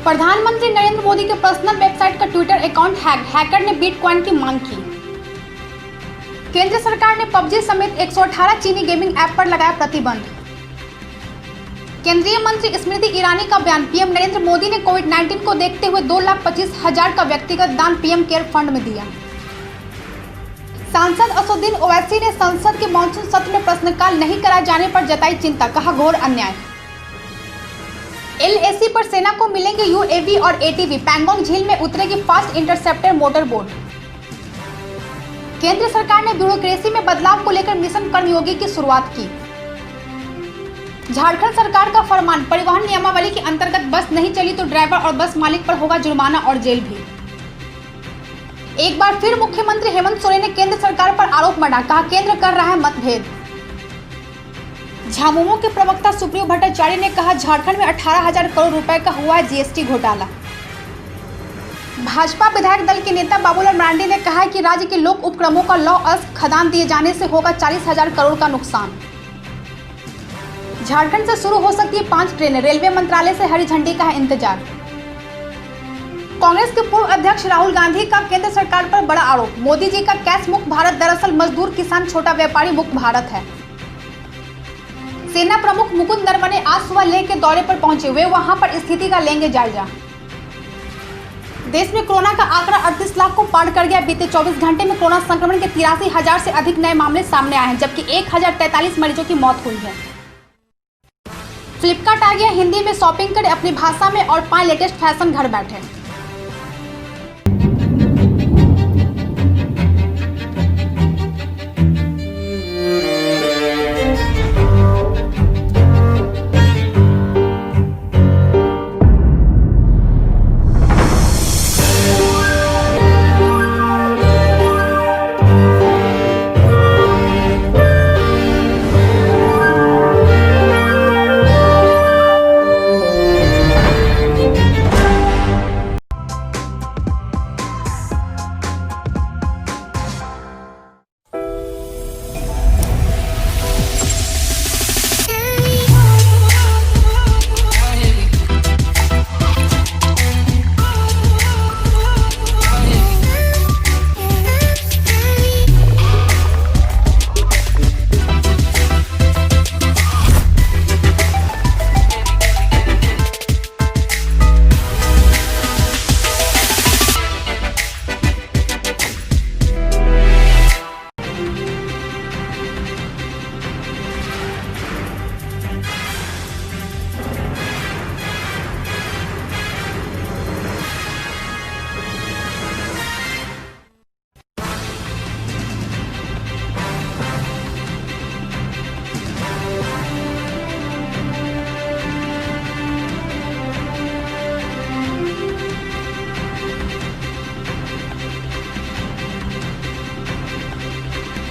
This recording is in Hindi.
प्रधानमंत्री नरेंद्र मोदी के पर्सनल वेबसाइट का ट्विटर अकाउंट हैकर ने बिटकॉइन की मांग की। केंद्र सरकार ने पबजी समेत 118 चीनी गेमिंग ऐप पर लगाया प्रतिबंध। केंद्रीय मंत्री स्मृति ईरानी का बयान, पीएम नरेंद्र मोदी ने कोविड-19 को देखते हुए 2,25,000 का व्यक्तिगत दान पीएम केयर फंड में दिया। सांसद असदुद्दीन ओवैसी ने संसद के मानसून सत्र में प्रश्नकाल नहीं कराए जाने पर जताई चिंता, कहा घोर अन्याय। एलएसी पर सेना को मिलेंगे यूएवी और एटीवी, पैंगोंग झील में उतरेगी फास्ट इंटरसेप्टर मोटर बोट। केंद्र सरकार ने ब्यूरोक्रेसी में बदलाव को लेकर मिशन कर्मयोगी की शुरुआत की। झारखंड सरकार का फरमान, परिवहन नियमावली के अंतर्गत बस नहीं चली तो ड्राइवर और बस मालिक पर होगा जुर्माना और जेल भी। एक बार फिर मुख्यमंत्री हेमंत सोरेन ने केंद्र सरकार पर आरोप मढ़ा, कहा केंद्र कर रहा है मतभेद। झामुमो के प्रवक्ता सुप्रियो भट्टाचार्य ने कहा झारखंड में 18,000 करोड़ रुपए का हुआ है जीएसटी घोटाला। भाजपा विधायक दल के नेता बाबूलाल मरांडी ने कहा है कि राज्य के लोक उपक्रमों का लॉ अस्त खदान दिए जाने से होगा 40,000 करोड़ का नुकसान। झारखंड से शुरू हो सकती है 5 ट्रेनें, रेलवे मंत्रालय से हरी झंडी का है इंतजार। कांग्रेस के पूर्व अध्यक्ष राहुल गांधी का केंद्र सरकार पर बड़ा आरोप, मोदी जी का कैश मुक्त भारत दरअसल मजदूर किसान छोटा व्यापारी मुक्त भारत है। सेना प्रमुख मुकुंद नरवणे आज सुबह लेह के दौरे पर पहुंचे, वे वहां पर स्थिति का लेंगे जायजा। देश में कोरोना का आंकड़ा 38 लाख को पार कर गया। बीते 24 घंटे में कोरोना संक्रमण के 83,000 से अधिक नए मामले सामने आए हैं, जबकि 1,043 मरीजों की मौत हुई है। फ्लिपकार्ट आ गया हिंदी में, शॉपिंग करें अपनी भाषा में और पाएं लेटेस्ट फैशन घर बैठे।